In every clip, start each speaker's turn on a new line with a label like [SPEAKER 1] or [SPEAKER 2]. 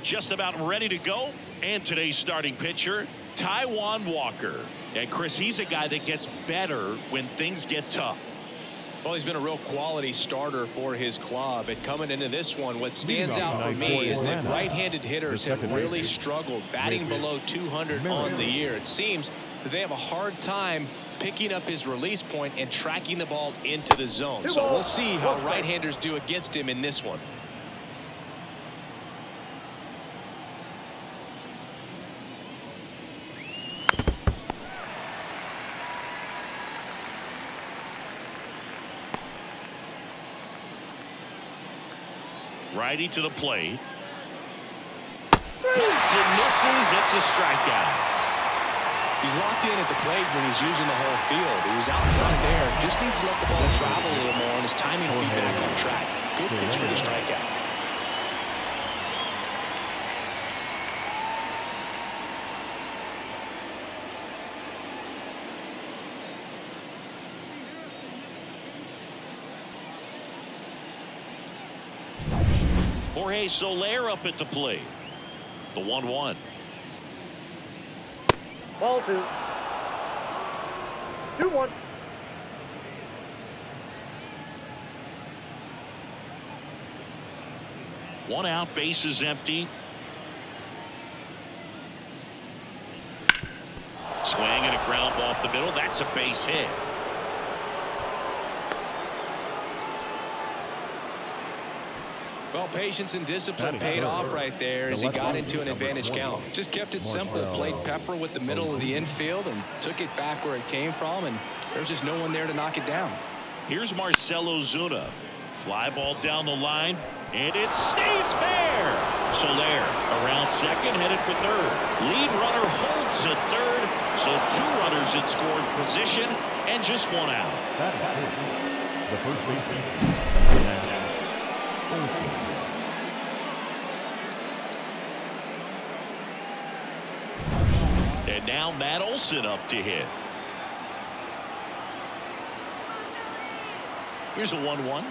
[SPEAKER 1] just about ready to go. And today's starting pitcher, Taijuan Walker. And Chris, he's a guy that gets better when things get tough.
[SPEAKER 2] Well, he's been a real quality starter for his club. And coming into this one, what stands out for me is that right-handed hitters have really struggled, batting below 200 on the year. It seems that they have a hard time picking up his release point and tracking the ball into the zone. So we'll see how right-handers do against him in this one.
[SPEAKER 1] Righty to the plate. Hits and misses. It's a strikeout.
[SPEAKER 2] He's locked in at the plate when he's using the whole field. He was out in front there. Just needs to let the ball travel a little more, and his timing will be back on track. Good pitch for the strikeout.
[SPEAKER 1] Jorge Soler up at the plate. The 1-1.
[SPEAKER 3] Ball 2. 2-1.
[SPEAKER 1] One out, bases empty. Swing and a ground ball up the middle. That's a base hit.
[SPEAKER 2] Well, patience and discipline paid off right there as he got into an advantage count. Just kept it simple. Played pepper with the middle of the infield and took it back where it came from, and there's just no one there to knock it down.
[SPEAKER 1] Here's Marcell Ozuna. Fly ball down the line, and it stays fair. Soler around second, headed for third. Lead runner holds at third, so 2 runners in scoring position and just 1 out.
[SPEAKER 4] The first baseman.
[SPEAKER 1] And now Matt Olson up to hit. Here's a 1-1.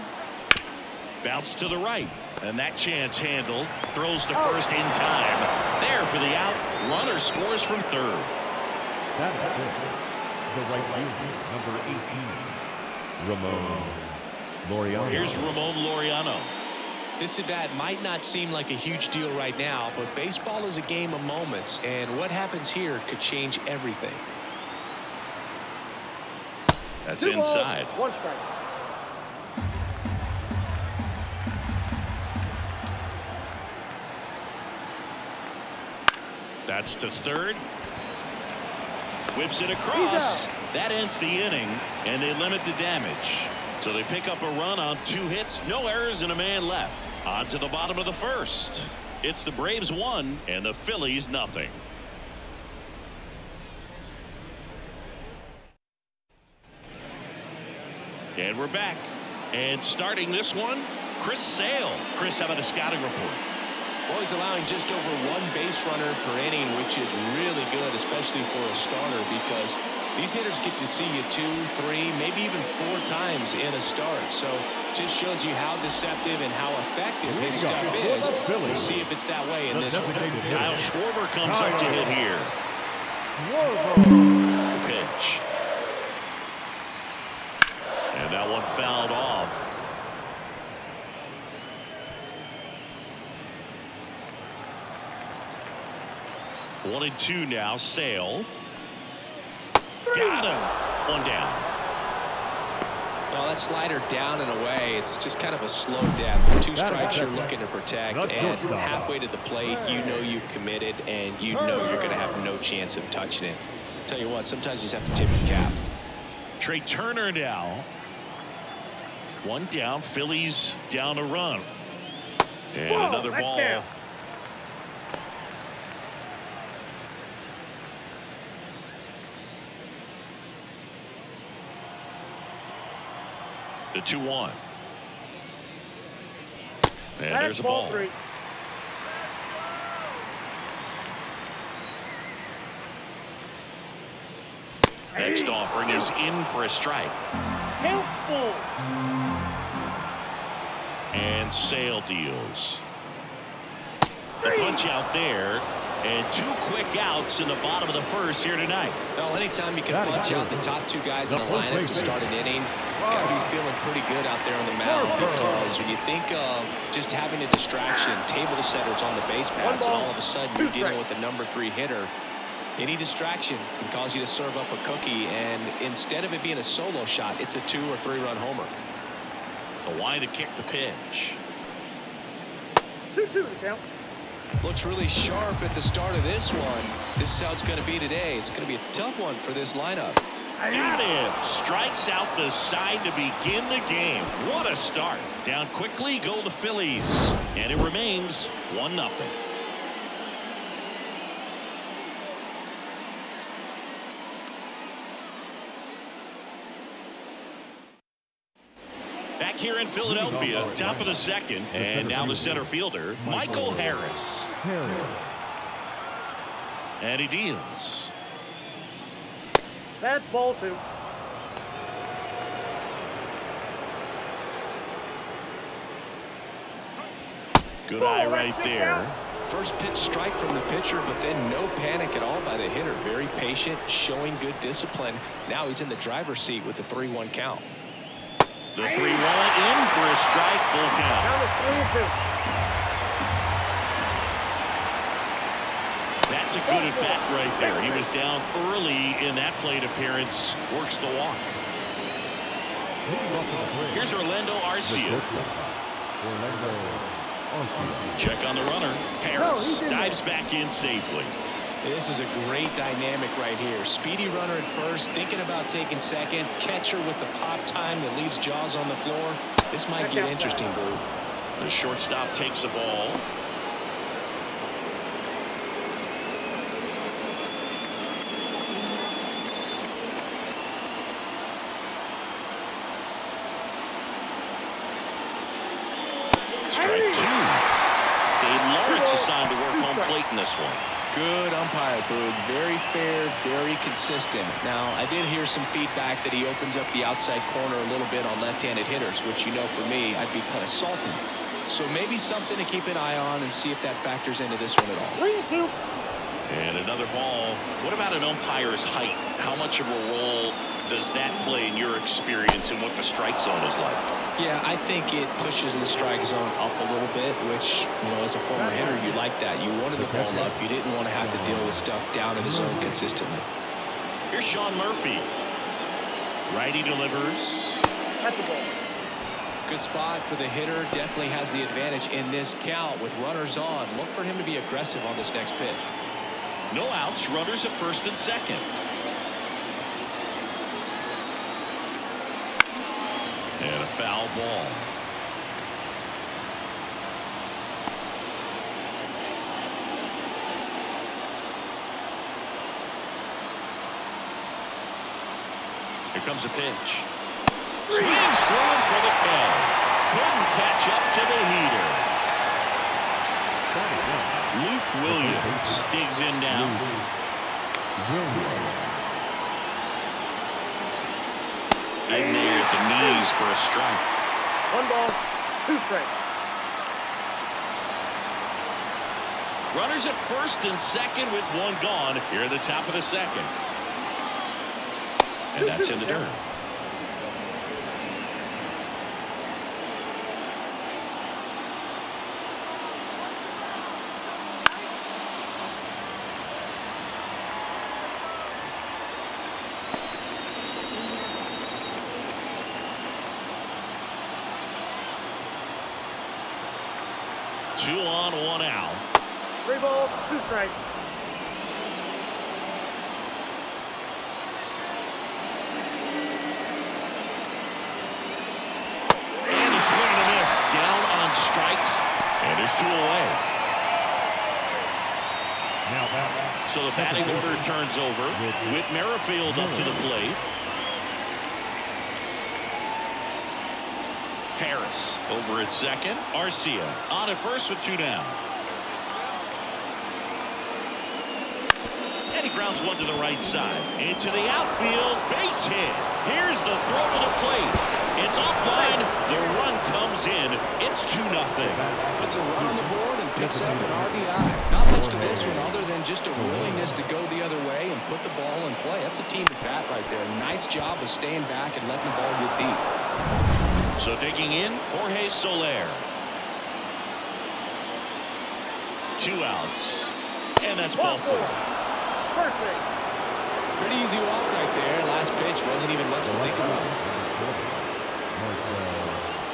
[SPEAKER 1] Bounce to the right. And that chance handled. Throws to first in time. There for the out. Runner scores from third.
[SPEAKER 4] That's the right fielder, number 18, Ramon Laureano.
[SPEAKER 1] Here's Ramon Laureano.
[SPEAKER 2] This at-bat might not seem like a huge deal right now, but baseball is a game of moments, and what happens here could change everything.
[SPEAKER 1] That's
[SPEAKER 3] 2
[SPEAKER 1] inside.
[SPEAKER 3] balls, 1 strike.
[SPEAKER 1] That's to third. Whips it across. That ends the inning, and they limit the damage. So they pick up a run on 2 hits, no errors, and a man left. On to the bottom of the first. It's the Braves 1 and the Phillies nothing. And we're back. And starting this one, Chris Sale. Chris, how about a scouting report?
[SPEAKER 2] Well, he's allowing just over 1 base runner per inning, which is really good, especially for a starter, because these hitters get to see you 2, 3, maybe even 4 times in a start. So just shows you how deceptive and how effective his stuff is. We'll see if it's that way in this one.
[SPEAKER 1] Kyle Schwarber comes up to hit here. Pitch. And that one fouled off. One and 2 now. Sale. Got him. 1 down.
[SPEAKER 2] Well, that slider down and away, it's just kind of a slow death. 2 strikes you're looking to protect, and halfway to the plate, you know you've committed, and you know you're going to have no chance of touching it. Tell you what, sometimes you just have to tip your cap.
[SPEAKER 1] Trey Turner now. 1 down. Phillies down a run. And another ball. The 2-1. And there's a ball.
[SPEAKER 3] 3.
[SPEAKER 1] Next offering is in for a strike. And Sale deals. The punch out there. And 2 quick outs in the bottom of the first here tonight.
[SPEAKER 2] Well, anytime you can punch out the top 2 guys in the lineup to start an inning, got to be feeling pretty good out there on the mound, because when you think of just having a distraction, table setters on the base paths, and all of a sudden you're dealing with the number 3 hitter, any distraction can cause you to serve up a cookie, and instead of it being a solo shot, it's a 2 or 3 run homer.
[SPEAKER 1] A wide to kick the pitch.
[SPEAKER 3] 2-2 to count.
[SPEAKER 2] Looks really sharp at the start of this one. This is how it's going to be today. It's going to be a tough one for this lineup.
[SPEAKER 1] Got him. Strikes out the side to begin the game. What a start. Down quickly go the Phillies. And it remains 1-0. Back here in Philadelphia, top of the second, and now the center fielder, Michael Harris. And he deals.
[SPEAKER 3] That's ball 2.
[SPEAKER 1] Good eye right there.
[SPEAKER 2] First pitch strike from the pitcher, but then no panic at all by the hitter. Very patient, showing good discipline. Now he's in the driver's seat with the 3-1 count.
[SPEAKER 1] The 3-1 in for a strike, full count.
[SPEAKER 3] Down to 3-2.
[SPEAKER 1] That's a good at bat right there. He was down early in that plate appearance. Works the walk. Here's Orlando Arcia. Check on the runner. Harris dives back in safely.
[SPEAKER 2] This is a great dynamic right here. Speedy runner at first, thinking about taking second. Catcher with the pop time that leaves Jaws on the floor. This might get interesting, Boo.
[SPEAKER 1] The shortstop takes the ball. Strike 2. Dave Lawrence assigned to work home plate in this one.
[SPEAKER 2] Good umpire, Boog. Very fair, very consistent. Now, I did hear some feedback that he opens up the outside corner a little bit on left-handed hitters, which, you know, for me, I'd be kind of salty. So maybe something to keep an eye on and see if that factors into this one at all.
[SPEAKER 3] 3-2.
[SPEAKER 1] And another ball. What about an umpire's height? How much of a role does that play in your experience and what the strike zone is like?
[SPEAKER 2] Yeah, I think it pushes the strike zone up a little bit, which, you know, as a former hitter, you like that. You wanted the ball up. You didn't want to have to deal with stuff down in the zone consistently.
[SPEAKER 1] Here's Sean Murphy. Righty delivers.
[SPEAKER 3] That's a ball.
[SPEAKER 2] Good spot for the hitter. Definitely has the advantage in this count with runners on. Look for him to be aggressive on this next pitch.
[SPEAKER 1] No outs. Runners at first and second. And a foul ball. Here comes a pitch. Swings through for the K. Couldn't catch up to the heater. Luke Williams digs in now. In there at the knees for a strike.
[SPEAKER 3] 1 ball, 2 strikes.
[SPEAKER 1] Runners at first and second with 1 gone here at the top of the second. And that's in the dirt. Two on, 1 out.
[SPEAKER 3] 3 balls, 2 strikes.
[SPEAKER 1] And a swing and a miss. Down on strikes. And there's 2 away. So the batting order turns over. Whit Merrifield up to the plate. Harris over at second. Arcia on at first with 2 down. And he grounds one to the right side. Into the outfield. Base hit. Here's the throw to the plate. It's offline. The run comes comes in. It's 2-0.
[SPEAKER 2] Puts a run on the board and picks up an RBI. Not much to this one other than just a willingness to go the other way and put the ball in play. That's a team to bat right there. Nice job of staying back and letting the ball get deep.
[SPEAKER 1] So taking in Jorge Soler. 2 outs. And that's ball 4.
[SPEAKER 3] Perfect.
[SPEAKER 2] Pretty easy walk right there. Last pitch wasn't even much to think about.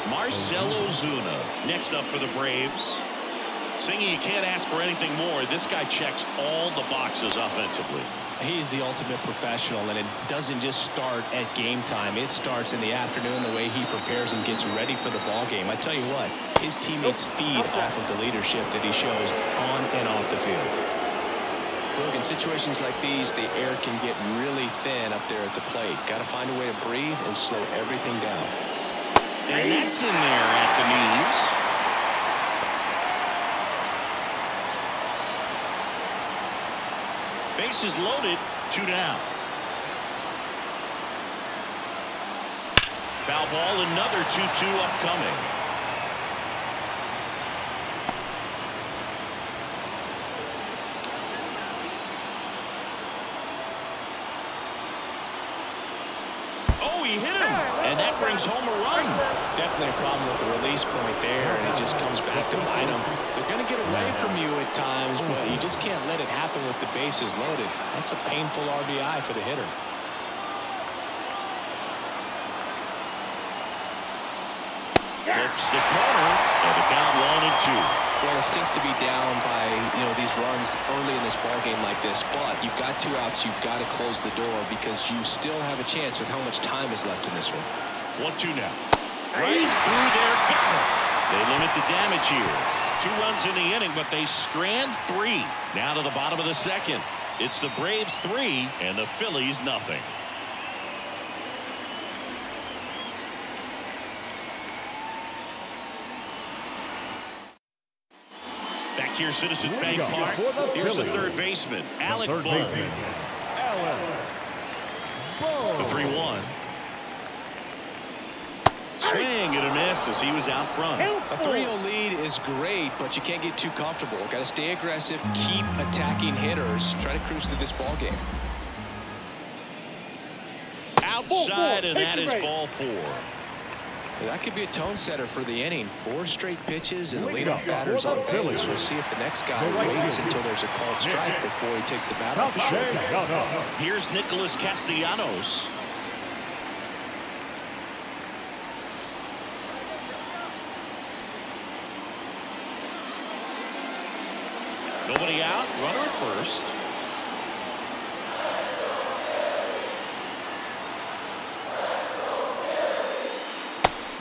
[SPEAKER 1] Marcell Ozuna next up for the Braves. Singing, you can't ask for anything more. This guy checks all the boxes offensively.
[SPEAKER 2] He's the ultimate professional, and it doesn't just start at game time. It starts in the afternoon, the way he prepares and gets ready for the ball game. I tell you what, his teammates feed off of the leadership that he shows on and off the field. Look, in situations like these, the air can get really thin up there at the plate. Got to find a way to breathe and slow everything down.
[SPEAKER 1] And that's in there at the knees. Bases loaded, 2 down. Foul ball, another 2-2 upcoming. Oh, he hit him, and that brings home a run.
[SPEAKER 2] Definitely a problem with the release point there, and it just comes back to bite them. They're going to get away from you at times, but you just can't let it happen with the bases loaded. That's a painful RBI for the hitter.
[SPEAKER 1] Flips the corner, and the count 1-2.
[SPEAKER 2] Well, it stinks to be down by, these runs early in this ball game like this, but you've got 2 outs. You've got to close the door because you still have a chance with how much time is left in this one.
[SPEAKER 1] 1-2 now. Right through there, got it. They limit the damage here. 2 runs in the inning, but they strand 3. Now to the bottom of the second. It's the Braves 3 and the Phillies 0. Back here, Citizens Bank Park. Here's the third baseman, Alec Bohm. The 3-1. Swing and a miss as he was out front.
[SPEAKER 2] A 3-0 lead is great, but you can't get too comfortable. Got to stay aggressive, keep attacking hitters, try to cruise through this ball game.
[SPEAKER 1] Outside, and that is ball 4.
[SPEAKER 2] That could be a tone setter for the inning. 4 straight pitches and the leadoff batter's on base. We'll see if the next guy waits until there's a called strike before he takes the bat off the shoulder.
[SPEAKER 1] Here's Nicholas Castellanos. Nobody out, runner at first.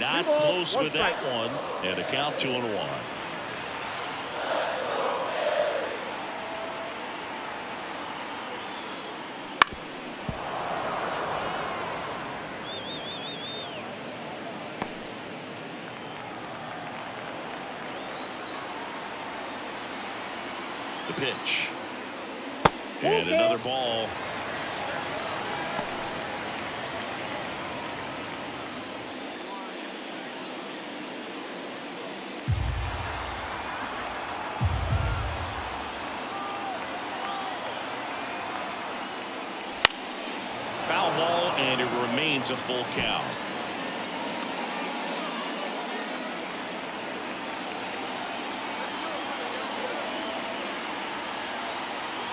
[SPEAKER 1] Not close with that one, and a count 2-1. The pitch. And another ball. Foul ball, and it remains a full count.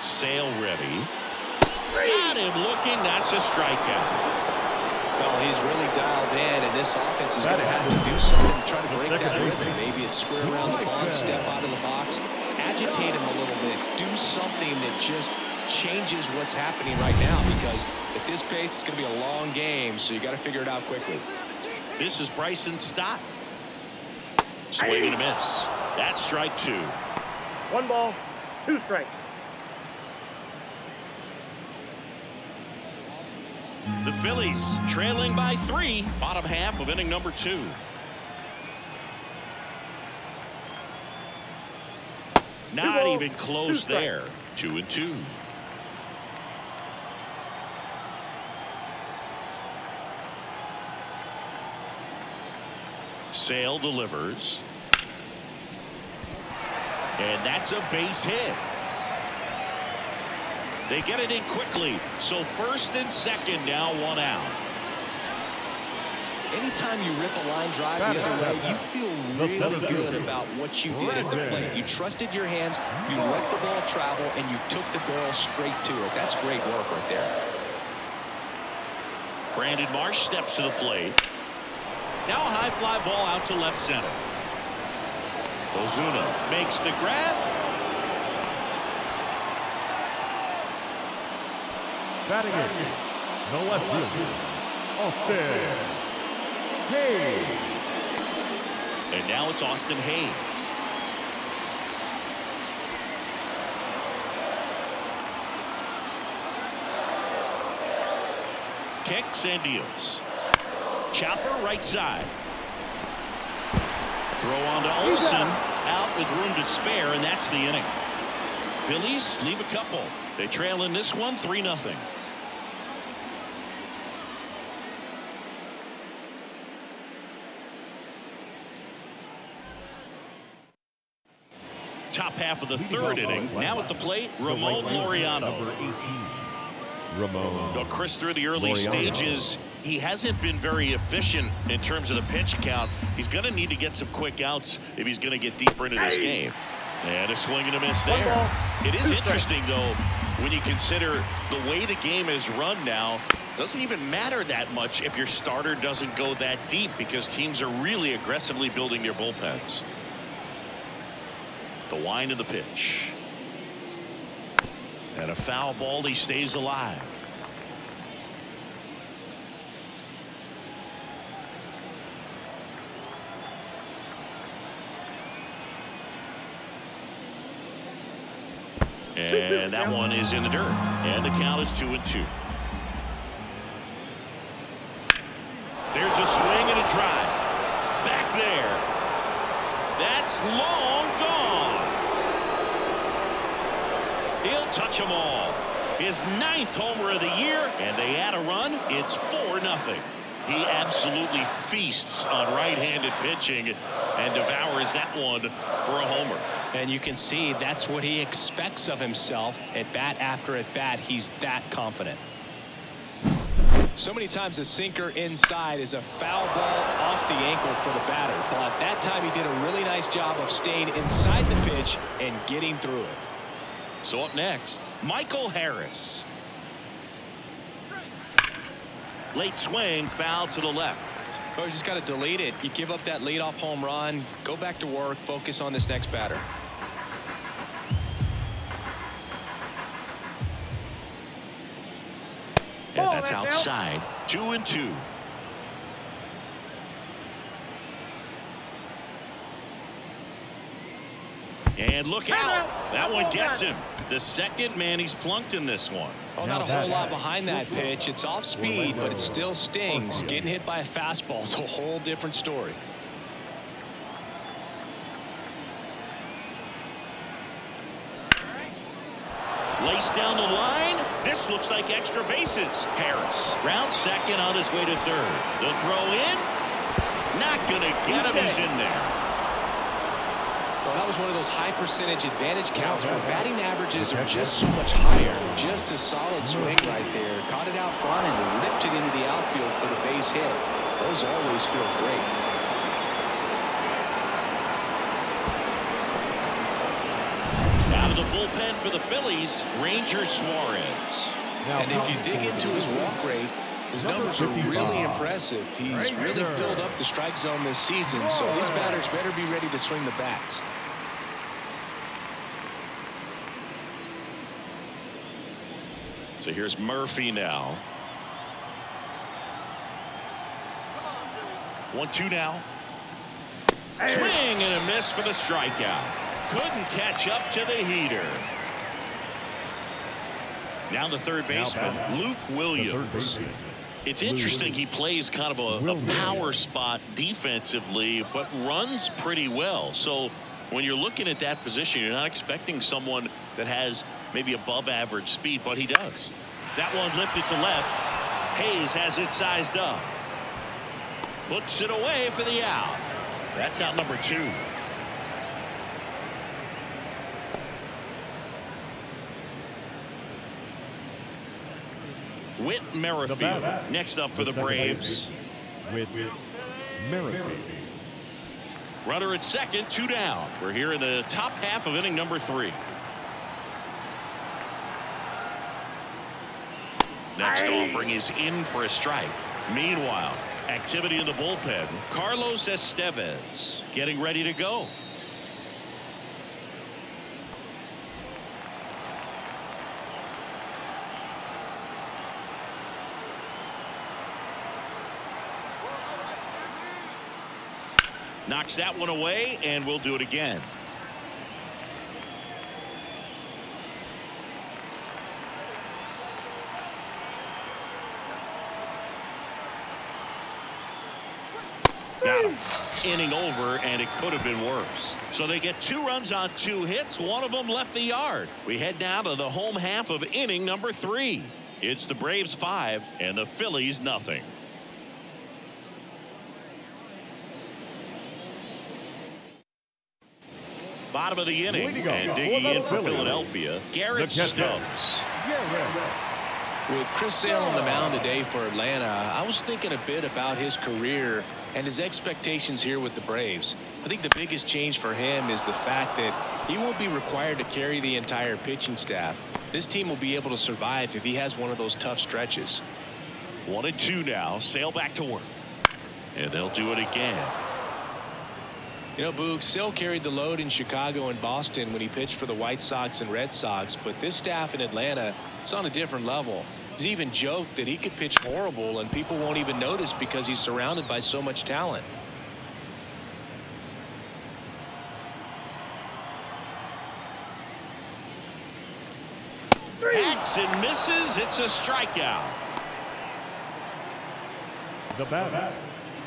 [SPEAKER 1] Sale ready. Got him looking. That's a strikeout.
[SPEAKER 2] Well, he's really dialed in, and this offense is going to have to do something to try to break that rhythm. Maybe it's square around the pond, step out of the box, agitate him a little bit, do something that just changes what's happening right now, because at this pace it's going to be a long game, so you got to figure it out quickly.
[SPEAKER 1] This is Bryson Stott. Swing and a miss. That's strike 2.
[SPEAKER 3] 1 ball, 2 strikes.
[SPEAKER 1] The Phillies trailing by 3, bottom half of inning number 2. Not even close there. 2-2. Sale delivers. And that's a base hit. They get it in quickly. So first and second now, 1 out.
[SPEAKER 2] Anytime you rip a line drive the other way, you feel really good about what you did at the plate. You trusted your hands, you let the ball travel, and you took the barrel straight to it. That's great work right there.
[SPEAKER 1] Brandon Marsh steps to the plate. Now a high fly ball out to left center. Ozuna makes the grab.
[SPEAKER 4] Batting it, the left fielder, Austin Hayes.
[SPEAKER 1] And now it's Austin Hayes. Kicks and deals. Chopper right side. Throw on to Olsen. Out with room to spare, and that's the inning. Phillies leave a couple. They trail in this one 3-0. Top half of the third inning. Now at the plate, Ramon Laureano.
[SPEAKER 4] Number 18. Ramon.
[SPEAKER 1] Though Chris, through the early stages, he hasn't been very efficient in terms of the pitch count. He's going to need to get some quick outs if he's going to get deeper into this game. And a swing and a miss there. It is interesting, though, when you consider the way the game is run now. Doesn't even matter that much if your starter doesn't go that deep, because teams are really aggressively building their bullpens. The wind of the pitch. And a foul ball. He stays alive. And that one is in the dirt. And the count is 2-2. There's a swing and a drive. Back there. That's long gone. He'll touch them all. His 9th homer of the year, and they add a run. It's 4-0. He absolutely feasts on right-handed pitching and devours that one for a homer.
[SPEAKER 2] And you can see that's what he expects of himself. At bat after at bat, he's that confident. So many times a sinker inside is a foul ball off the ankle for the batter. But that time he did a really nice job of staying inside the pitch and getting through it.
[SPEAKER 1] So up next, Michael Harris. Late swing, foul to the left.
[SPEAKER 2] Oh, you just got to delete it. You give up that leadoff home run, go back to work, focus on this next batter.
[SPEAKER 1] And that's outside. 2-2. And look out. That one gets him. The second man he's plunked in this one.
[SPEAKER 2] Oh, not a whole lot behind that pitch. It's off speed, but it still stings. Getting hit by a fastball is a whole different story.
[SPEAKER 1] Laced down the line. This looks like extra bases. Harris round second on his way to third. The throw in. Not going to get him. He's in there.
[SPEAKER 2] Well, that was one of those high percentage advantage counts where batting averages are just so much higher. Just a solid swing right there. Caught it out front and ripped it into the outfield for the base hit. Those always feel great.
[SPEAKER 1] Out of the bullpen for the Phillies, Ranger Suarez.
[SPEAKER 2] And if you dig into his walk rate, his numbers are really impressive. He's really filled up the strike zone this season, so these batters better be ready to swing the bats.
[SPEAKER 1] So here's Murphy now. 1-2 now. Swing and a miss for the strikeout. Couldn't catch up to the heater. Now the third baseman, Luke Williams. It's interesting, he plays kind of a power spot defensively, but runs pretty well. So when you're looking at that position, you're not expecting someone that has maybe above average speed, but he does. That one lifted to left. Hayes has it sized up. Puts it away for the out. That's out number 2. Whit Merrifield next up for the Braves.
[SPEAKER 4] Whit Merrifield.
[SPEAKER 1] Runner at second, 2 down. We're here in the top half of inning number 3. Next offering is in for a strike. Meanwhile, activity in the bullpen. Carlos Estevez getting ready to go. Knocks that one away, and we'll do it again. Got him. Inning over, and it could have been worse. So they get 2 runs on 2 hits. One of them left the yard. We head down to the home half of inning number 3. It's the Braves 5 and the Phillies nothing. Bottom of the inning, and digging in for Philadelphia, Garrett Stubbs.
[SPEAKER 2] With Chris Sale on the mound today for Atlanta, I was thinking a bit about his career and his expectations here with the Braves. I think the biggest change for him is the fact that he won't be required to carry the entire pitching staff. This team will be able to survive if he has one of those tough stretches.
[SPEAKER 1] 1-2 now. Sale back to work, and they'll do it again.
[SPEAKER 2] You know, Boog, Sale carried the load in Chicago and Boston when he pitched for the White Sox and Red Sox, but this staff in Atlanta is on a different level. He's even joked that he could pitch horrible and people won't even notice because he's surrounded by so much talent.
[SPEAKER 1] Hacks and misses. It's a strikeout.
[SPEAKER 4] The batter.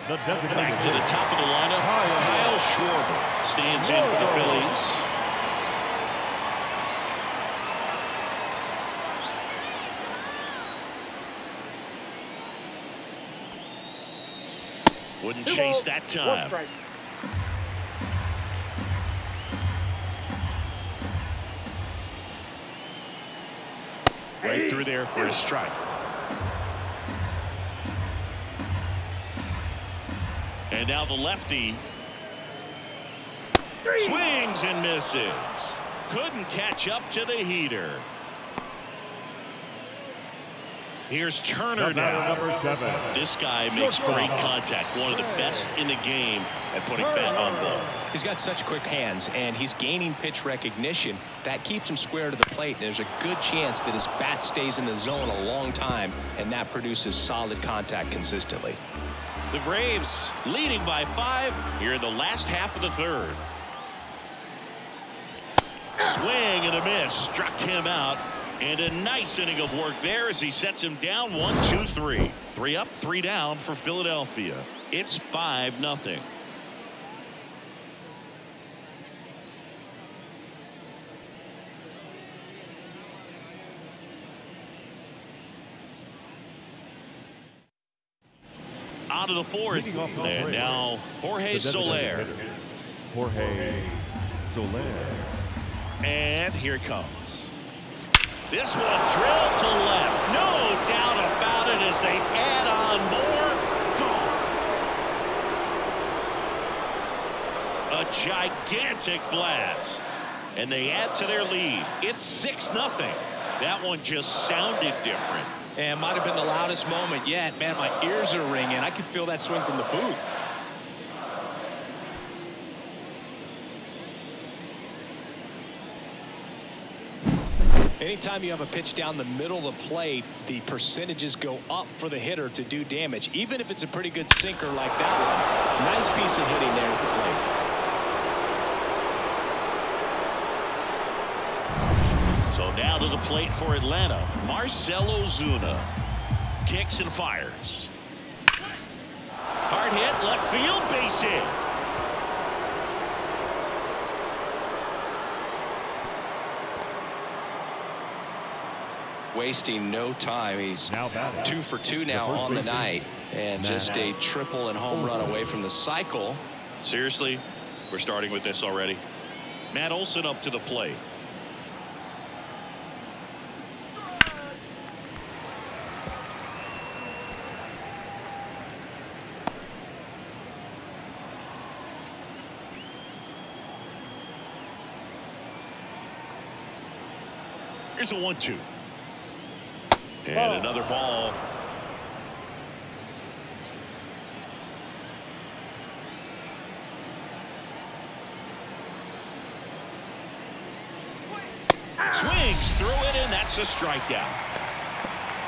[SPEAKER 1] Back to the top of the lineup. Kyle Schwarber stands in for the Phillies. Wouldn't chase that time. Right through there for a strike. And now the lefty swings and misses. Couldn't catch up to the heater. Here's Turner now.
[SPEAKER 4] Number 7.
[SPEAKER 1] This guy makes great contact. One of the best in the game at putting bat on ball.
[SPEAKER 2] He's got such quick hands, and he's gaining pitch recognition. That keeps him square to the plate, and there's a good chance that his bat stays in the zone a long time, and that produces solid contact consistently.
[SPEAKER 1] The Braves leading by 5 here in the last half of the 3rd. Swing and a miss. Struck him out. And a nice inning of work there as he sets him down 1-2-3. 3 up, 3 down for Philadelphia. It's 5-0. On to the 4th, and now Jorge Soler.
[SPEAKER 4] Jorge Soler.
[SPEAKER 1] And here it comes. This one drilled to left. No doubt about it as they add on more. Gone. A gigantic blast. And they add to their lead. It's 6-0. That one just sounded different.
[SPEAKER 2] And might have been the loudest moment yet. Man, my ears are ringing. I could feel that swing from the booth. Anytime you have a pitch down the middle of the plate, the percentages go up for the hitter to do damage, even if it's a pretty good sinker like that one. Nice piece of hitting there at the plate.
[SPEAKER 1] So now to the plate for Atlanta. Marcell Ozuna kicks and fires. Hard hit, left field, base hit.
[SPEAKER 2] Wasting no time. He's 2 for 2 now on the night, and just a triple and home run away from the cycle.
[SPEAKER 1] Seriously, we're starting with this already. Matt Olson up to the plate. Here's a 1-2. And another ball. Swings through it, and that's a strikeout.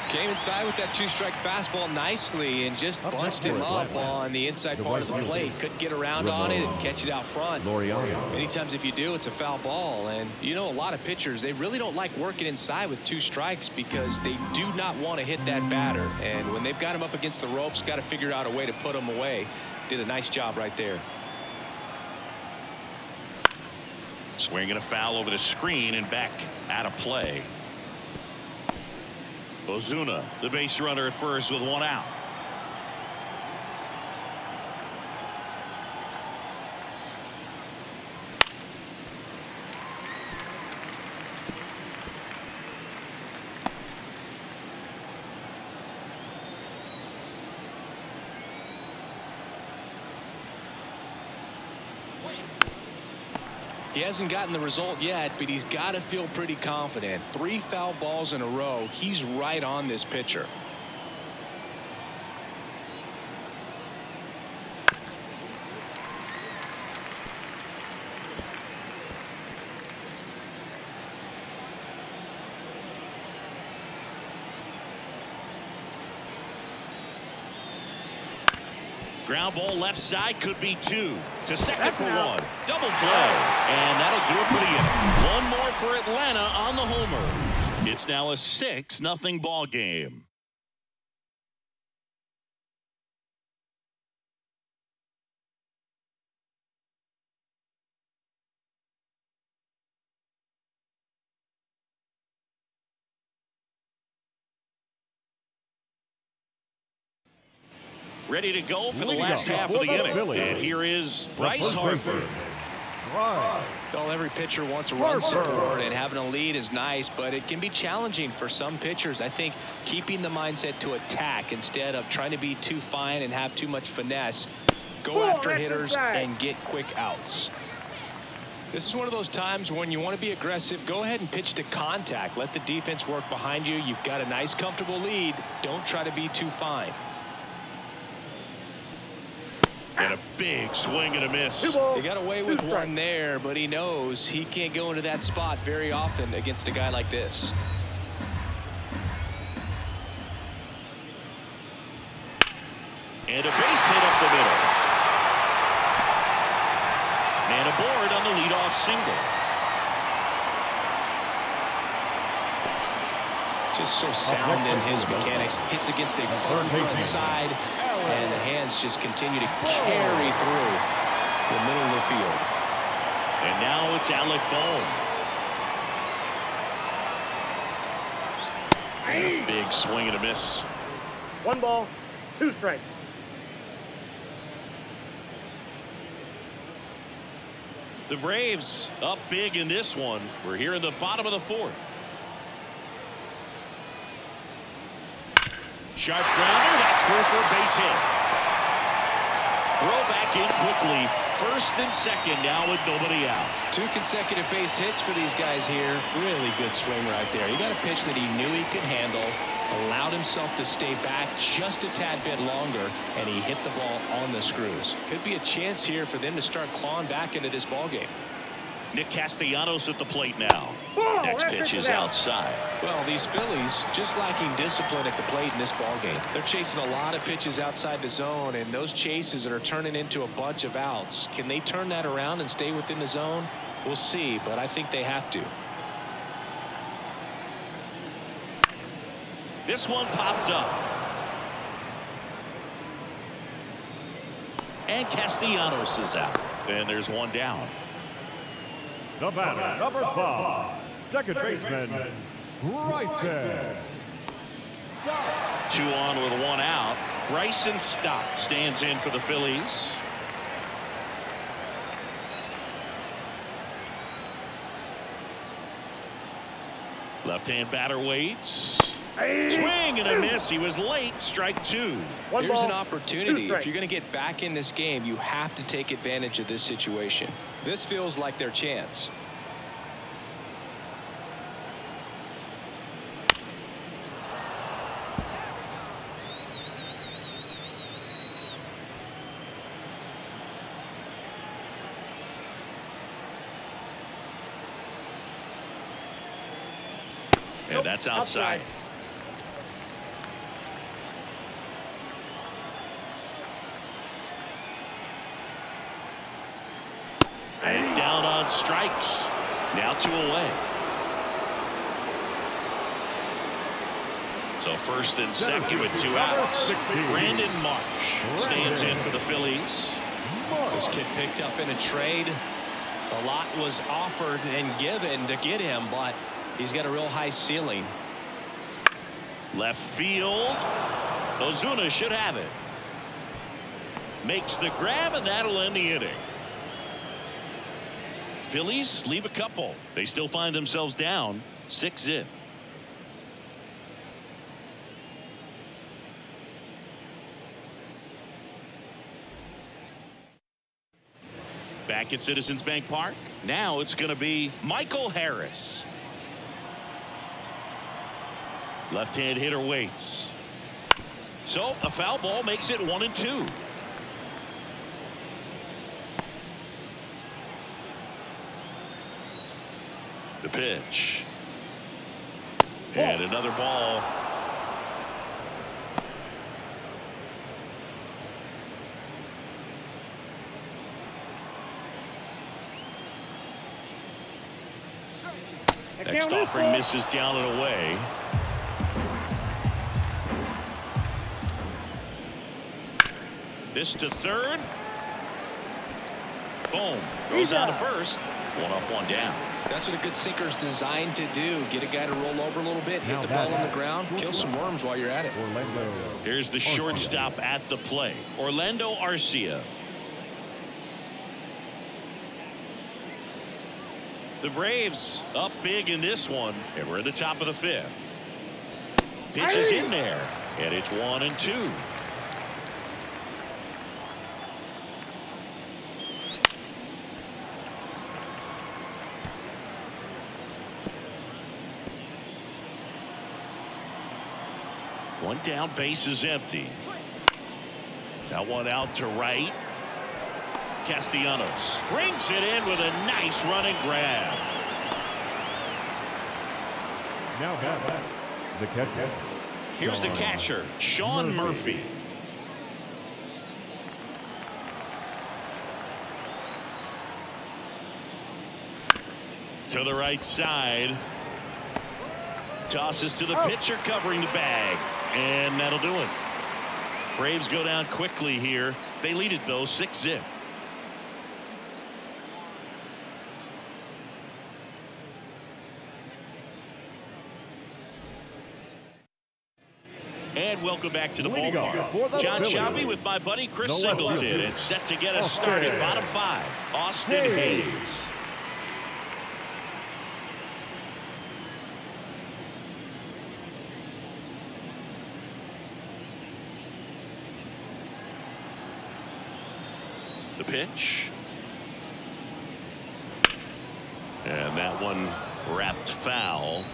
[SPEAKER 2] Came inside with that two-strike fastball nicely and just bunched him up on the inside part of the plate. Couldn't get around on it and catch it out front. Many times if you do, it's a foul ball. And you know, a lot of pitchers, they really don't like working inside with 2 strikes because they do not want to hit that batter. And when they've got him up against the ropes, got to figure out a way to put him away. Did a nice job right there.
[SPEAKER 1] Swinging a foul over the screen and back out of play. Ozuna, the base runner at first with 1 out.
[SPEAKER 2] He hasn't gotten the result yet, but he's got to feel pretty confident. 3 foul balls in a row. He's right on this pitcher.
[SPEAKER 1] Ground ball left side, could be 2 to second for 1. Double play, and that'll do it for the inning. 1 more for Atlanta on the homer. It's now a 6-0 ball game. Ready to go for the last half of the inning. And here is Bryce Harper.
[SPEAKER 2] Well, every pitcher wants a run support, and having a lead is nice, but it can be challenging for some pitchers. I think keeping the mindset to attack instead of trying to be too fine and have too much finesse. Go after hitters and get quick outs. This is one of those times when you want to be aggressive. Go ahead and pitch to contact. Let the defense work behind you. You've got a nice, comfortable lead. Don't try to be too fine.
[SPEAKER 1] And a big swing and a miss.
[SPEAKER 2] He got away with one there, but he knows he can't go into that spot very often against a guy like this.
[SPEAKER 1] And a base hit up the middle. Man aboard on the leadoff single.
[SPEAKER 2] Just so sound in his mechanics. Hits against a firm front side, and the hands just continue to carry through the middle of the field.
[SPEAKER 1] And now it's Alec Bohm. And a big swing and a miss.
[SPEAKER 3] 1 ball, 2 strikes.
[SPEAKER 1] The Braves up big in this one. We're here in the bottom of the 4th. Sharp grounder, that's through for a base hit. Throw back in quickly. 1st and 2nd now with nobody out.
[SPEAKER 2] 2 consecutive base hits for these guys here. Really good swing right there. He got a pitch that he knew he could handle, allowed himself to stay back just a tad bit longer, and he hit the ball on the screws. Could be a chance here for them to start clawing back into this ball game.
[SPEAKER 1] Nick Castellanos at the plate now. Next pitch is outside.
[SPEAKER 2] Well, these Phillies just lacking discipline at the plate in this ball game. They're chasing a lot of pitches outside the zone, and those chases are turning into a bunch of outs. Can they turn that around and stay within the zone? We'll see, but I think they have to.
[SPEAKER 1] This one popped up. And Castellanos is out. And there's one down.
[SPEAKER 4] The batter, number 5, second baseman, Bryson.
[SPEAKER 1] 2 on with 1 out. Bryson Stott stands in for the Phillies. Left-hand batter waits. Swing and a miss. He was late. Strike two.
[SPEAKER 2] Here's an opportunity. If you're going to get back in this game, you have to take advantage of this situation. This feels like their chance.
[SPEAKER 1] And that's outside. And down on strikes. Now 2 away. So first and second with 2 outs. Brandon Marsh stands in for the Phillies.
[SPEAKER 2] This kid picked up in a trade. A lot was offered and given to get him, but he's got a real high ceiling.
[SPEAKER 1] Left field. Ozuna should have it. Makes the grab, and that'll end the inning. Phillies leave a couple. They still find themselves down 6-0. Back at Citizens Bank Park. Now it's going to be Michael Harris. Left-hand hitter waits. So a foul ball makes it 1-2. The pitch. And another ball. Next offering misses down and away. This to third. Boom. Goes on to first. 1 up, 1 down.
[SPEAKER 2] That's what a good sinker's designed to do. Get a guy to roll over a little bit, hit the ball on the ground, kill some worms while you're at it.
[SPEAKER 1] Here's the shortstop at the plate, Orlando Arcia. The Braves up big in this one, and we're at the top of the 5th. Pitch is in there, and it's 1-2. One down, base is empty. That one out to right. Castellanos brings it in with a nice running grab.
[SPEAKER 4] Now the catcher.
[SPEAKER 1] Here's the catcher, Sean Murphy. To the right side. Tosses to the pitcher covering the bag. And that'll do it. Braves go down quickly here. They lead it, though, 6-0. And welcome back to the ballpark. John Shelby with my buddy Chris Singleton. And set to get us started. Bottom 5, Austin Hayes. The pitch. And that one wrapped foul.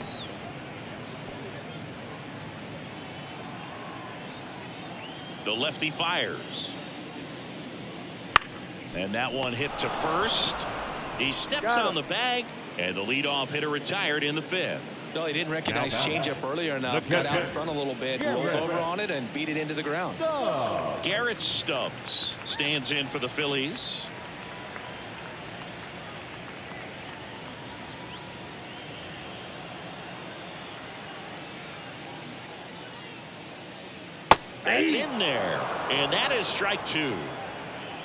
[SPEAKER 1] The lefty fires. And that one hit to first. He steps on the bag, and the leadoff hitter retired in the 5th.
[SPEAKER 2] No, he didn't recognize changeup earlier enough. Got out in front a little bit, rolled over on it, and beat it into the ground.
[SPEAKER 1] Garrett Stubbs stands in for the Phillies. That's in there, and that is strike 2.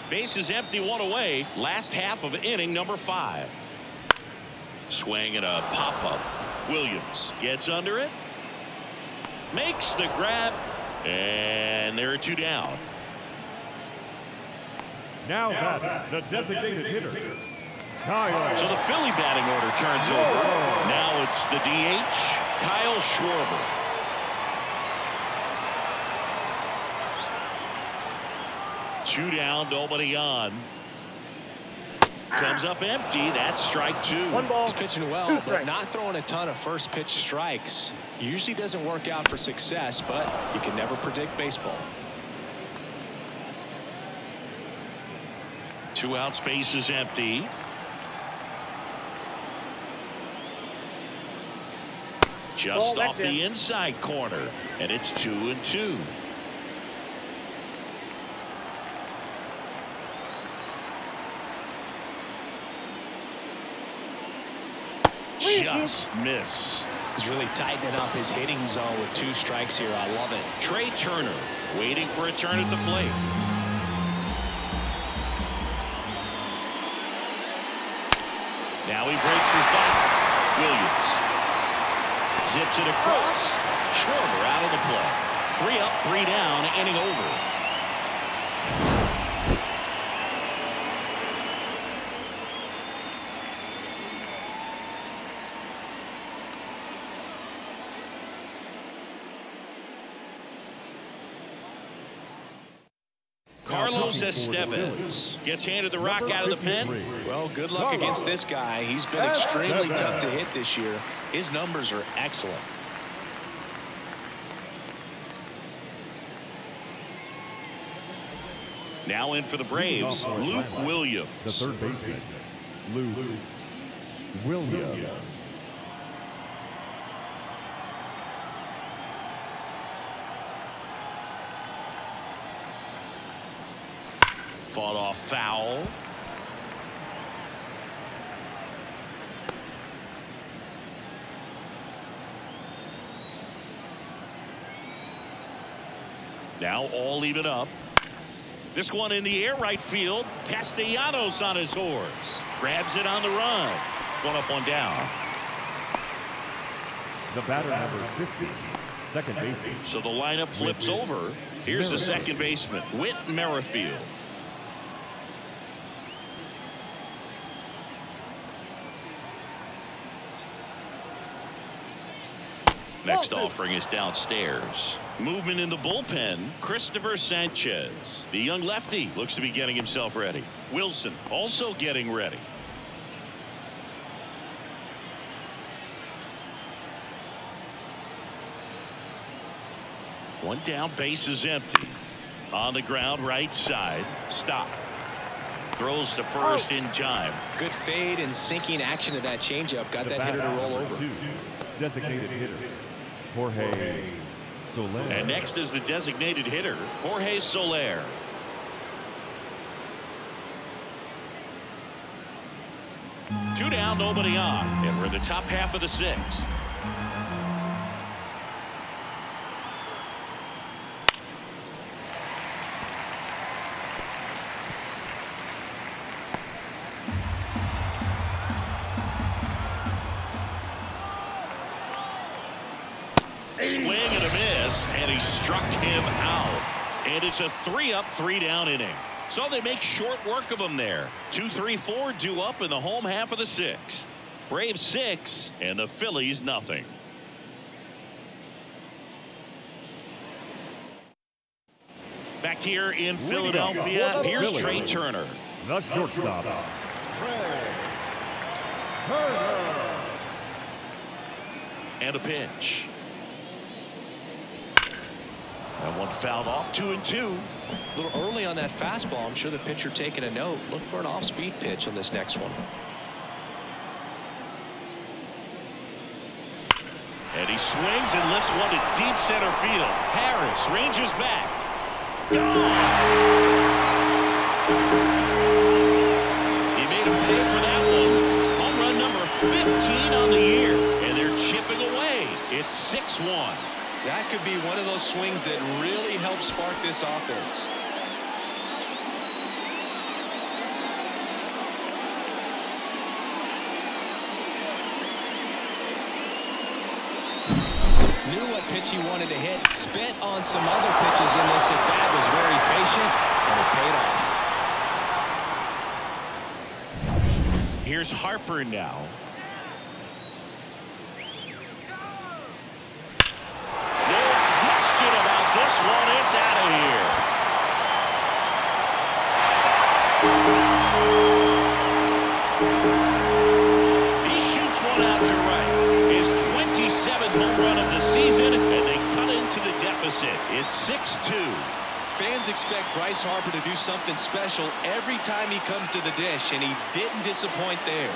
[SPEAKER 1] Base is empty, 1 away. Last half of inning number 5. Swing and a pop-up. Williams gets under it, makes the grab, and there are 2 down.
[SPEAKER 4] Now the designated hitter,
[SPEAKER 1] So the Philly batting order turns over. Now it's the DH, Kyle Schwarber. Two down, nobody on. Comes up empty. That's strike two.
[SPEAKER 3] One ball.
[SPEAKER 2] He's pitching well, but not throwing a ton of first pitch strikes. Usually doesn't work out for success, but you can never predict baseball.
[SPEAKER 1] 2 out, space is empty. Just off the inside corner, and it's 2-2. Just missed.
[SPEAKER 2] He's really tightening up his hitting zone with 2 strikes here. I love it.
[SPEAKER 1] Trey Turner waiting for a turn at the plate. Now he breaks his back. Williams zips it across. Schwarber out of the play. 3 up, 3 down, inning over. Carlos Estevez gets handed the rock out of the pen.
[SPEAKER 2] Well, good luck against this guy. He's been extremely tough to hit this year. His numbers are excellent.
[SPEAKER 1] Now in for the Braves, Luke Williams.
[SPEAKER 4] The third baseman, Luke Williams.
[SPEAKER 1] Fought off foul. Now all even up. This one in the air right field. Castellanos on his horse. Grabs it on the run. 1 up, 1 down.
[SPEAKER 4] The batter number 50, second baseman.
[SPEAKER 1] So the lineup flips over. Here's the second baseman, Whit Merrifield. Next offering is downstairs. Movement in the bullpen, Christopher Sanchez. The young lefty looks to be getting himself ready. Wilson also getting ready. One down, base is empty. On the ground, right side. Stop. Throws to first in time.
[SPEAKER 2] Good fade and sinking action of that changeup. Got that hitter to roll over.
[SPEAKER 4] 2, designated hitter, Jorge Soler.
[SPEAKER 1] And next is the designated hitter, Jorge Soler. Two down, nobody on, and we're in the top half of the 6th. Swing and a miss, and he struck him out. And it's a 3 up, 3 down inning. So they make short work of him there. 2, 3, 4 due up in the home half of the 6th. Braves 6 and the Phillies nothing. Back here in Philadelphia, here's Trey Turner.
[SPEAKER 4] The shortstop,
[SPEAKER 1] And a pitch. That one fouled off. 2-2.
[SPEAKER 2] A little early on that fastball. I'm sure the pitcher taking a note. Look for an off-speed pitch on this next one.
[SPEAKER 1] And he swings and lifts one to deep center field. Harris ranges back. Gone! He made him pay for that one. Home run number 15 on the year. And they're chipping away. It's 6-1.
[SPEAKER 2] That could be one of those swings that really helps spark this offense. Knew what pitch he wanted to hit. Spent on some other pitches in this at bat. Was very patient, and it paid off.
[SPEAKER 1] Here's Harper now. No question about this one. It's out of here. He shoots one out to right. His 27th home run of the season, and they cut into the deficit. It's 6-2.
[SPEAKER 2] Fans expect Bryce Harper to do something special every time he comes to the dish, and he didn't disappoint there.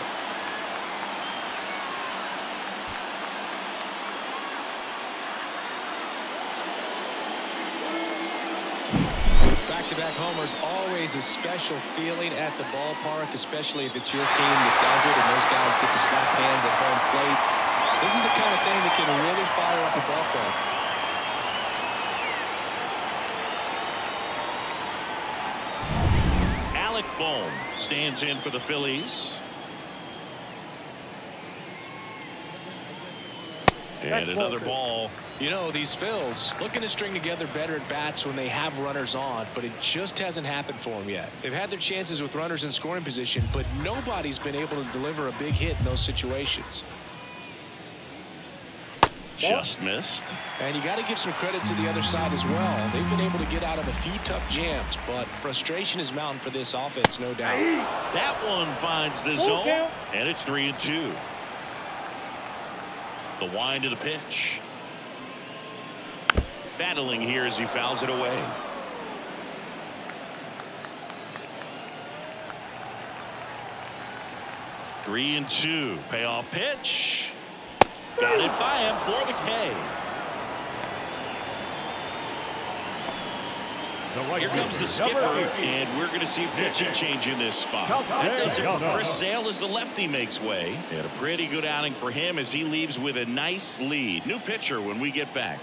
[SPEAKER 2] Back-to-back homers, always a special feeling at the ballpark, especially if it's your team that does it and those guys get to slap hands at home plate. This is the kind of thing that can really fire up a ball club.
[SPEAKER 1] Bohm stands in for the Phillies. And another ball.
[SPEAKER 2] You know, these Phils looking to string together better at bats when they have runners on, but it just hasn't happened for them yet. They've had their chances with runners in scoring position, but nobody's been able to deliver a big hit in those situations.
[SPEAKER 1] Just missed.
[SPEAKER 2] And you got to give some credit to the other side as well. They've been able to get out of a few tough jams, but frustration is mounting for this offense, no doubt.
[SPEAKER 1] That one finds the zone, and it's 3-2. The wind of the pitch. Battling here as he fouls it away. Three and 2. Payoff pitch. Got it by him for the K. Here comes the skipper, and we're going to see pitching change in this spot. That does it for Chris Sale as the lefty makes way. And a pretty good outing for him as he leaves with a nice lead. New pitcher when we get back.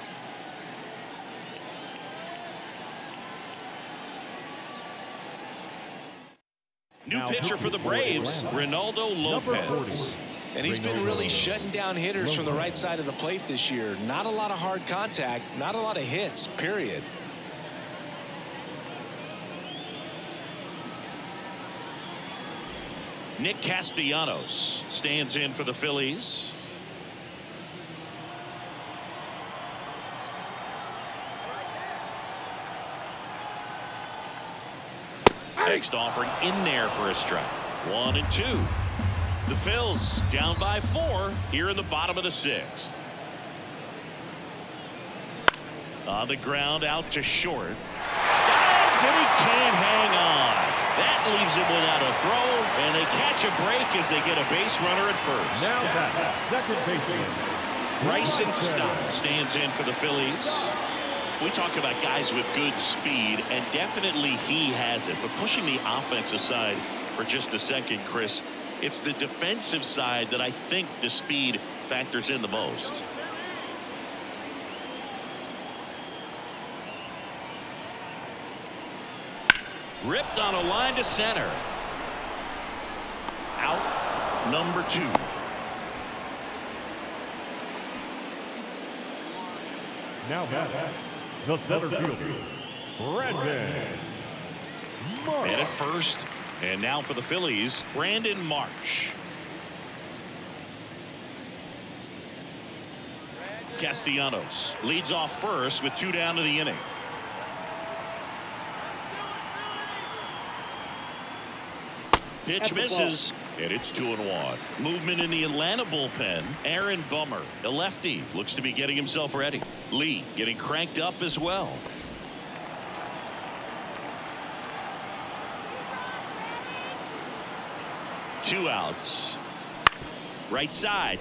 [SPEAKER 1] New pitcher for the Braves, Ronaldo Lopez.
[SPEAKER 2] And he's been really shutting down hitters from the right side of the plate this year. Not a lot of hard contact, not a lot of hits, period.
[SPEAKER 1] Nick Castellanos stands in for the Phillies. Next offering in there for a strike. 1 and 2. The Phils down by 4 here in the bottom of the 6th. On the ground out to short. Dives and he can't hang on. That leaves him without a throw, and they catch a break as they get a base runner at first.
[SPEAKER 4] Now that second baseman.
[SPEAKER 1] Bryson Stott stands in for the Phillies. We talk about guys with good speed, and definitely he has it. But pushing the offense aside for just a second, Chris, it's the defensive side that I think the speed factors in the most. Ripped on a line to center. Out number 2.
[SPEAKER 4] Now back the center fielder, Brandon Marsh.
[SPEAKER 1] And at first, and now for the Phillies, Brandon Marsh. Castellanos leads off first with 2 down to the inning. Pitch misses, and it's 2-1. Movement in the Atlanta bullpen. Aaron Bummer, the lefty, looks to be getting himself ready. Lee getting cranked up as well. Two outs. Right side.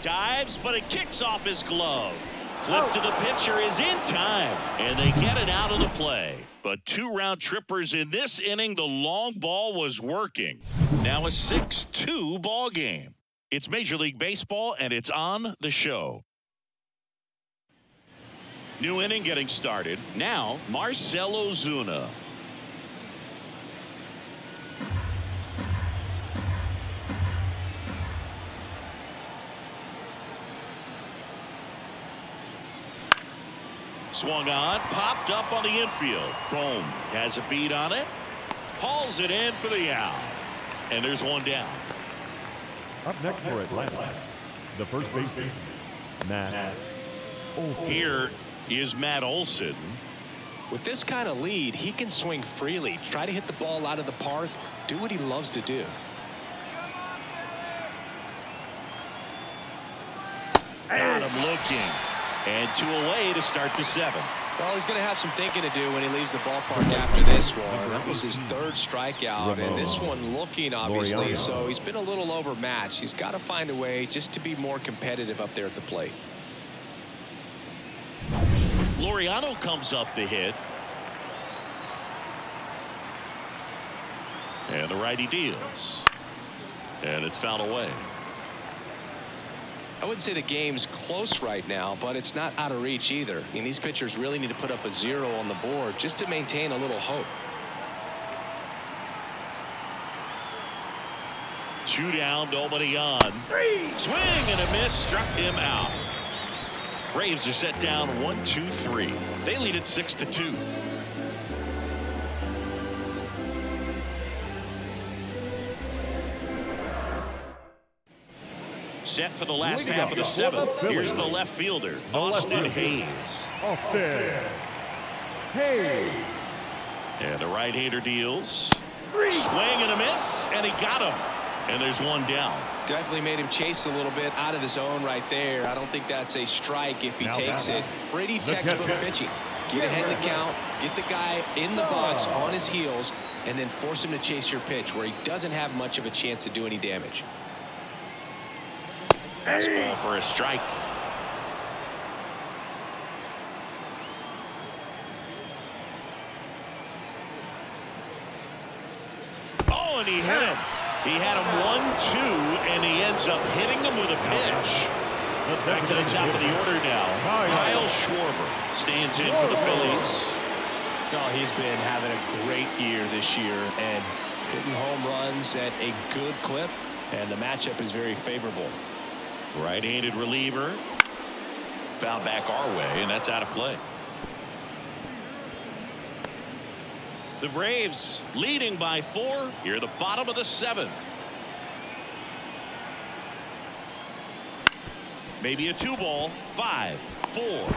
[SPEAKER 1] Dives, but it kicks off his glove. Flip to the pitcher is in time, and they get it out of the play. But 2 round trippers in this inning. The long ball was working. Now a 6-2 ball game. It's Major League Baseball, and it's on the show. New inning getting started. Now Marcell Ozuna. Swung on, popped up on the infield. Boom. Has a beat on it. Hauls it in for the out. And there's one down.
[SPEAKER 4] Up next for Atlanta, the first baseman, Matt Olson.
[SPEAKER 1] Here is Matt Olson.
[SPEAKER 2] With this kind of lead, he can swing freely, try to hit the ball out of the park, do what he loves to do.
[SPEAKER 1] Got him looking. And 2 away to start the 7th.
[SPEAKER 2] Well, he's going to have some thinking to do when he leaves the ballpark after this one. That was his 3rd strikeout, and this one looking, obviously, so he's been a little overmatched. He's got to find a way just to be more competitive up there at the plate.
[SPEAKER 1] Laureano comes up to hit. And the righty deals. And it's fouled away.
[SPEAKER 2] I wouldn't say the game's close right now, but it's not out of reach either. I mean, these pitchers really need to put up a 0 on the board just to maintain a little hope.
[SPEAKER 1] 2 down, nobody on. Swing and a miss, struck him out. Braves are set down 1-2-3. They lead it 6-2. Set for the last half of the 7th. Here's the left fielder, Austin Hayes. And the right-hander deals. Swing and a miss, and he got him. And there's 1 down.
[SPEAKER 2] Definitely made him chase a little bit out of the zone right there. I don't think that's a strike if he takes it. Pretty textbook pitching. Get ahead the count, get the guy in the box on his heels, and then force him to chase your pitch where he doesn't have much of a chance to do any damage.
[SPEAKER 1] Fastball for a strike. Oh, and he hit him. He had him 1-2, and he ends up hitting him with a pitch. Back to the top of the order now. Kyle Schwarber stands in for the Phillies.
[SPEAKER 2] Oh, he's been having a great year this year and hitting home runs at a good clip, and the matchup is very favorable.
[SPEAKER 1] Right-handed reliever. Foul back our way, and that's out of play. The Braves leading by 4 here at the bottom of the 7th. Maybe a 2-ball. 5, 4,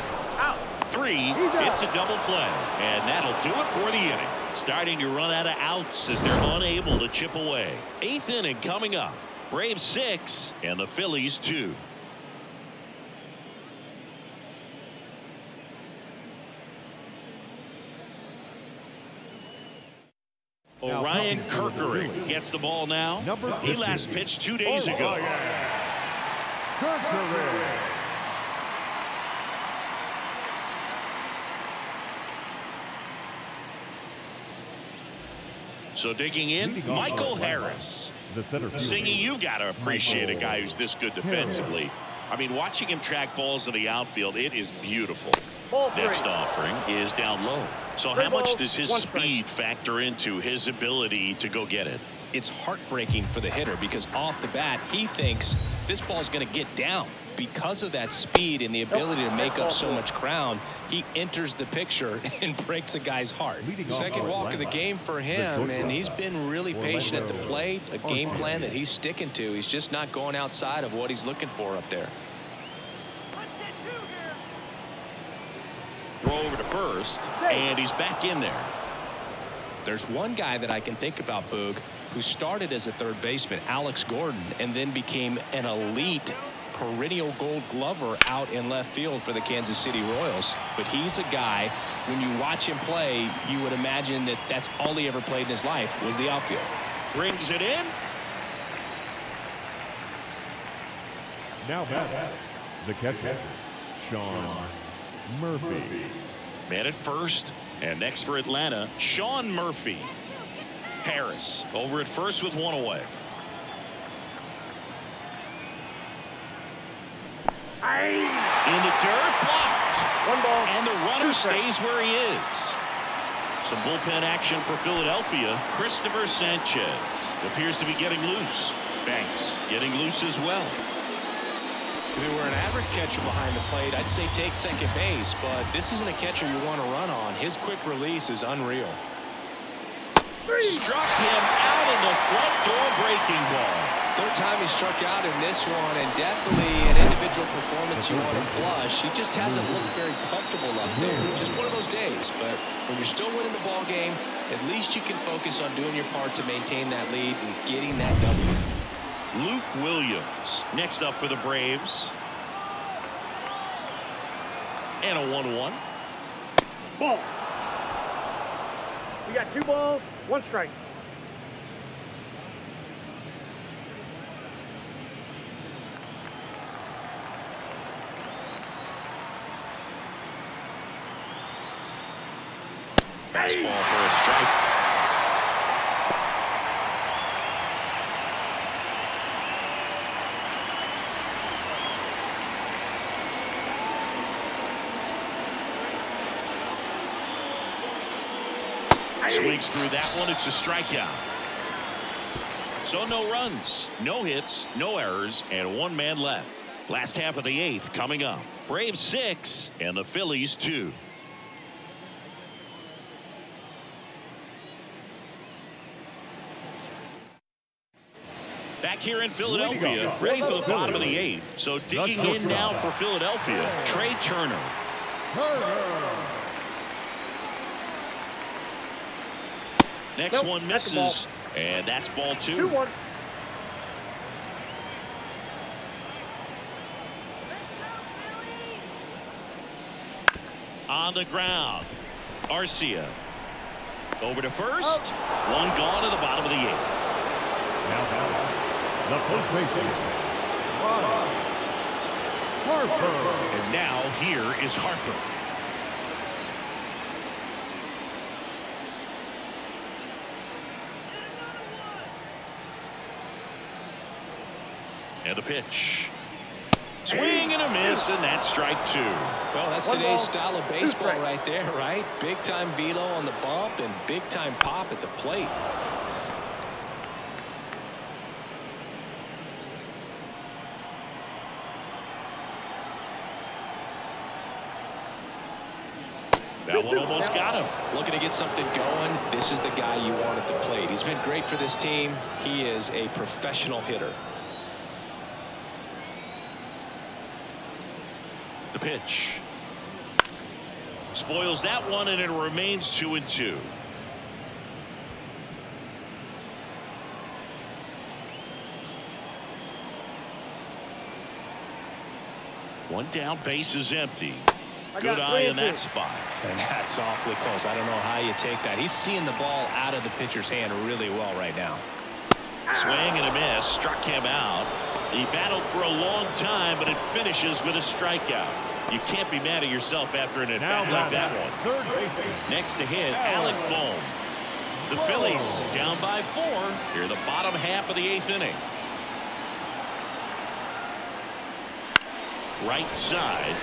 [SPEAKER 1] 3. It's a double play, and that'll do it for the inning. Starting to run out of outs as they're unable to chip away. 8th inning coming up. Braves 6 and the Phillies 2. Orion Kerkering gets the ball now. He last pitched 2 days ago. So digging in, Michael Harris. Singy, you got to appreciate a guy who's this good defensively. I mean, watching him track balls in the outfield, it is beautiful. Next offering is down low. So how much does his speed factor into his ability to go get it?
[SPEAKER 2] It's heartbreaking for the hitter because off the bat, he thinks this ball is going to get down. Because of that speed and the ability to make up so much ground, he enters the picture and breaks a guy's heart. Second walk of the game for him, and he's been really patient at the plate. A game plan that he's sticking to. He's just not going outside of what he's looking for up there.
[SPEAKER 1] Throw over to first, and he's back in there.
[SPEAKER 2] There's one guy that I can think about, Boog, who started as a third baseman, Alex Gordon, and then became an elite perennial Gold Glover out in left field for the Kansas City Royals. But he's a guy, when you watch him play, you would imagine that that's all he ever played in his life was the outfield.
[SPEAKER 1] Brings it in.
[SPEAKER 4] Now back, the catcher, Sean Murphy.
[SPEAKER 1] Man at first, and next for Atlanta, Sean Murphy. Harris over at first with 1 away. In the dirt, blocked.
[SPEAKER 3] 1 ball.
[SPEAKER 1] And the runner stays where he is. Some bullpen action for Philadelphia. Christopher Sanchez appears to be getting loose. Banks getting loose as well.
[SPEAKER 2] If it were an average catcher behind the plate, I'd say take second base, but this isn't a catcher you want to run on. His quick release is unreal.
[SPEAKER 1] Struck him out in the front door breaking ball.
[SPEAKER 2] Third time he struck out in this one, and definitely an individual performance you want to flush. He just hasn't looked very comfortable up there. Just one of those days. But when you're still winning the ball game, at least you can focus on doing your part to maintain that lead and getting that W.
[SPEAKER 1] Luke Williams next up for the Braves. And a 1-1.
[SPEAKER 3] Ball. We got 2 balls, 1 strike.
[SPEAKER 1] Fastball for a strike. Swings through that one. It's a strikeout. So no runs, no hits, no errors, and 1 man left. Last half of the 8th coming up. Braves 6 and the Phillies 2. Back here in Philadelphia, ready for the bottom of the 8th. So digging in now for Philadelphia, Trey Turner. Next one misses, and that's ball 2.
[SPEAKER 3] 2-1.
[SPEAKER 1] On the ground, Arcia over to first. 1 gone at the bottom of the 8th.
[SPEAKER 4] Now, the first baseman, Harper.
[SPEAKER 1] And now here is Harper. And a pitch. Swing and a miss, and that's strike 2.
[SPEAKER 2] Well, that's today's style of baseball right there, right? Big time velo on the bump and big time pop at the plate.
[SPEAKER 1] That one almost got him.
[SPEAKER 2] Looking to get something going. This is the guy you want at the plate. He's been great for this team. He is a professional hitter.
[SPEAKER 1] The pitch. Spoils that one, and it remains 2-2. One down, base is empty. Good eye in that spot.
[SPEAKER 2] And that's awfully close. I don't know how you take that. He's seeing the ball out of the pitcher's hand really well right now.
[SPEAKER 1] Swing and a miss. Struck him out. He battled for a long time, but it finishes with a strikeout. You can't be mad at yourself after an at-bat like that one.
[SPEAKER 4] Third baseman.
[SPEAKER 1] Next to hit, Alec Bohm. The Phillies down by 4 here in the bottom half of the 8th inning. Right side.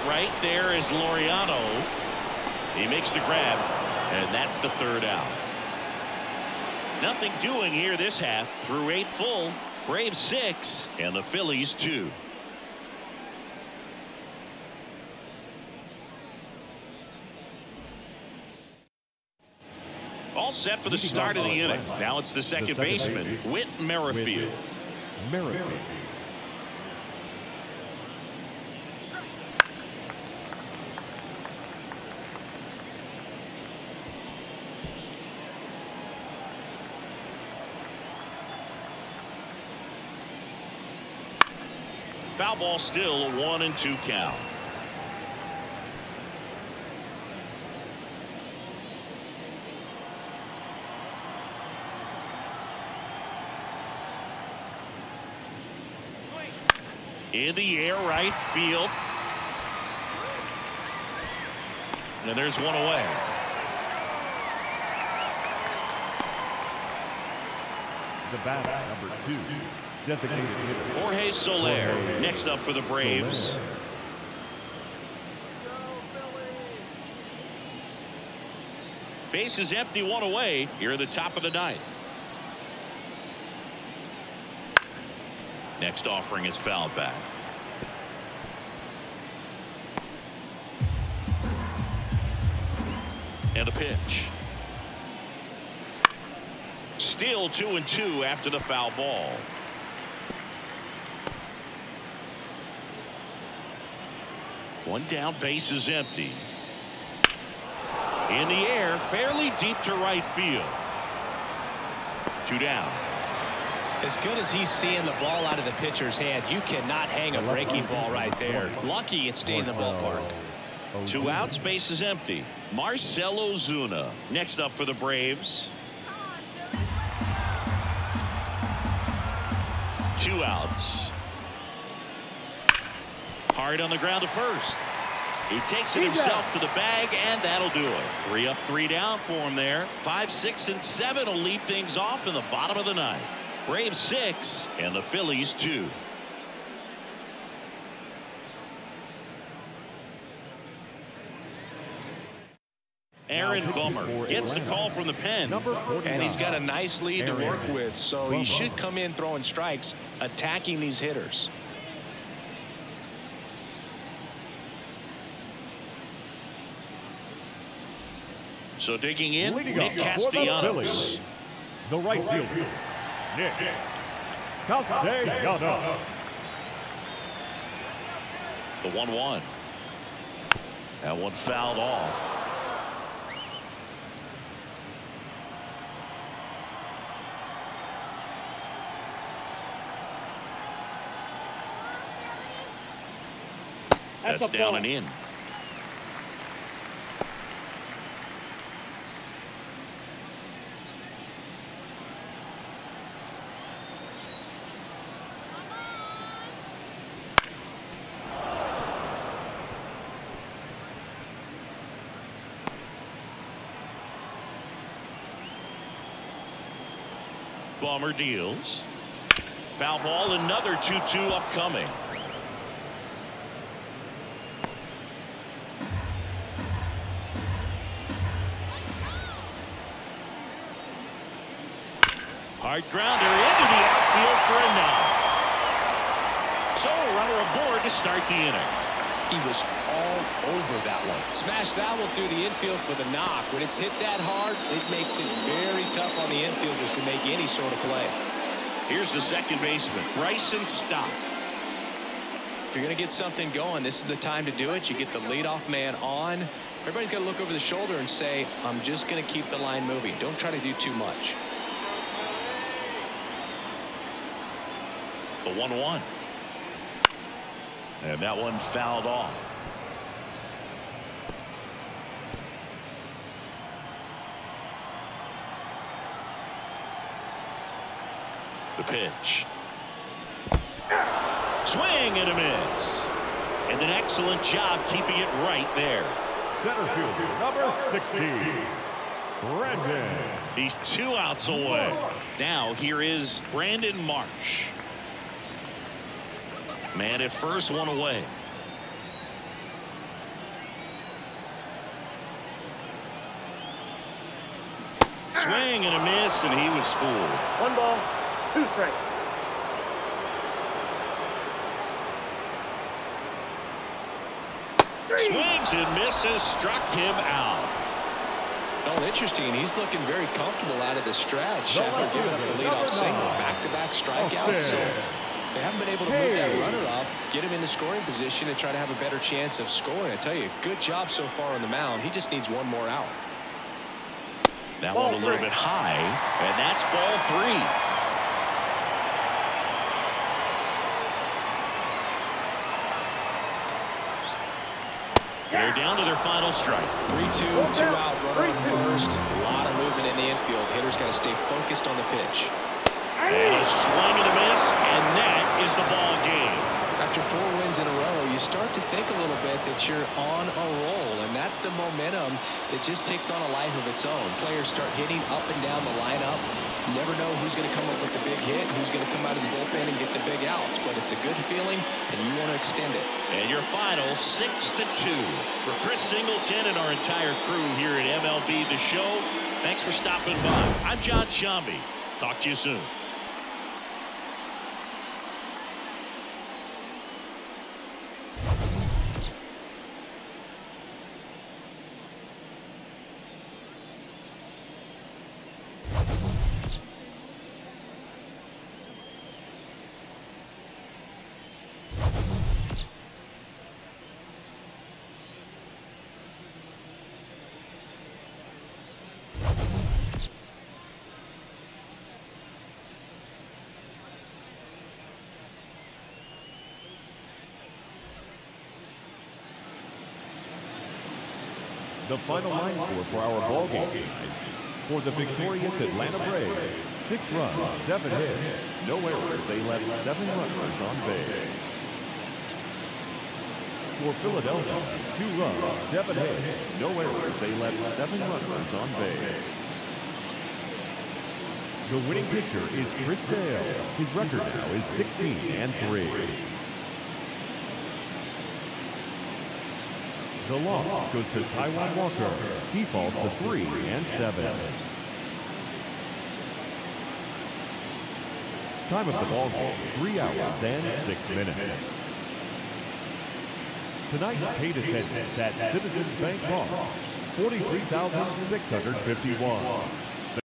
[SPEAKER 1] Right there is Laureano. He makes the grab, and that's the 3rd out. Nothing doing here this half. Through 8 full. Braves 6 and the Phillies 2. All set for the start of the inning. Now it's the second baseman, Whit Merrifield. Foul ball, still a 1-2 count. In the air, right field. And there's one away.
[SPEAKER 4] The bat, number 2. Designated hitter.
[SPEAKER 1] Jorge Soler next up for the Braves. Base is empty, 1 away here at the top of the 9th. Next offering is fouled back. And a pitch. Still 2-2 after the foul ball. One down, base is empty. In the air, fairly deep to right field. 2 down.
[SPEAKER 2] As good as he's seeing the ball out of the pitcher's hand, you cannot hang a breaking ball right there. Lucky it stayed in the ballpark.
[SPEAKER 1] 2 outs, base is empty. Marcell Ozuna next up for the Braves. 2 outs. Hard on the ground to first. He takes it himself to the bag, and that'll do it. 3 up, 3 down for him there. 5, 6, and 7 will lead things off in the bottom of the 9th. Braves 6 and the Phillies 2. Aaron Bummer gets the call from the pen.
[SPEAKER 2] And he's got a nice lead to work with, so he should come in throwing strikes, attacking these hitters.
[SPEAKER 1] So digging in, Nick Castellanos.
[SPEAKER 4] The right fielder, Nick Castellanos.
[SPEAKER 1] The 1-1. That one fouled off. That's down and in. Bummer deals. Foul ball, another 2-2 upcoming. Hard grounder into the outfield for a knock. So a runner aboard to start the inning.
[SPEAKER 2] He was all over that one. Smashed that one through the infield for the knock. When it's hit that hard, it makes it very tough on the infielders to make any sort of play.
[SPEAKER 1] Here's the second baseman, Bryson Stott.
[SPEAKER 2] If you're going to get something going, this is the time to do it. You get the leadoff man on. Everybody's got to look over the shoulder and say, I'm just going to keep the line moving. Don't try to do too much.
[SPEAKER 1] The 1-1. And that one fouled off. The pitch. Swing and a miss. And an excellent job keeping it right there.
[SPEAKER 4] Center fielder, number 16, Brandon.
[SPEAKER 1] He's 2 outs away. Now here is Brandon Marsh. Man at first, 1 away. Swing and a miss, and he was fooled.
[SPEAKER 3] 1 ball, 2 strikes.
[SPEAKER 1] Swings and misses, struck him out.
[SPEAKER 2] Oh, interesting. He's looking very comfortable out of the stretch after giving up the leadoff single. Back-to-back strikeouts. So they haven't been able to move that runner up, get him in the scoring position, and try to have a better chance of scoring. I tell you, good job so far on the mound. He just needs 1 more out.
[SPEAKER 1] That one a little bit high, and that's ball 3. They're down to their final strike.
[SPEAKER 2] 3-2, 2-out runner on first. A lot of movement in the infield. Hitters got to stay focused on the pitch.
[SPEAKER 1] And a swing and a miss, and that is the ball game.
[SPEAKER 2] After 4 wins in a row, you start to think a little bit that you're on a roll, and that's the momentum that just takes on a life of its own. Players start hitting up and down the lineup. You never know who's going to come up with the big hit, who's going to come out of the bullpen and get the big outs, but it's a good feeling, and you want to extend it.
[SPEAKER 1] And your final 6-2. For Chris Singleton and our entire crew here at MLB The Show, thanks for stopping by. I'm John Shambi. Talk to you soon.
[SPEAKER 4] The final line score for our ball game tonight. For the victorious Atlanta Braves, 6 runs, 7 hits, no errors. They left 7 runners on base. For Philadelphia, 2 runs, 7 hits, no errors. They left 7 runners on base. The winning pitcher is Chris Sale. His record now is 16-3. The loss goes to Taijuan Walker. He falls to 3-7. Time of the ball game, 3 hours and 6 minutes. Tonight's paid attendance at Citizens Bank Park, 43,651.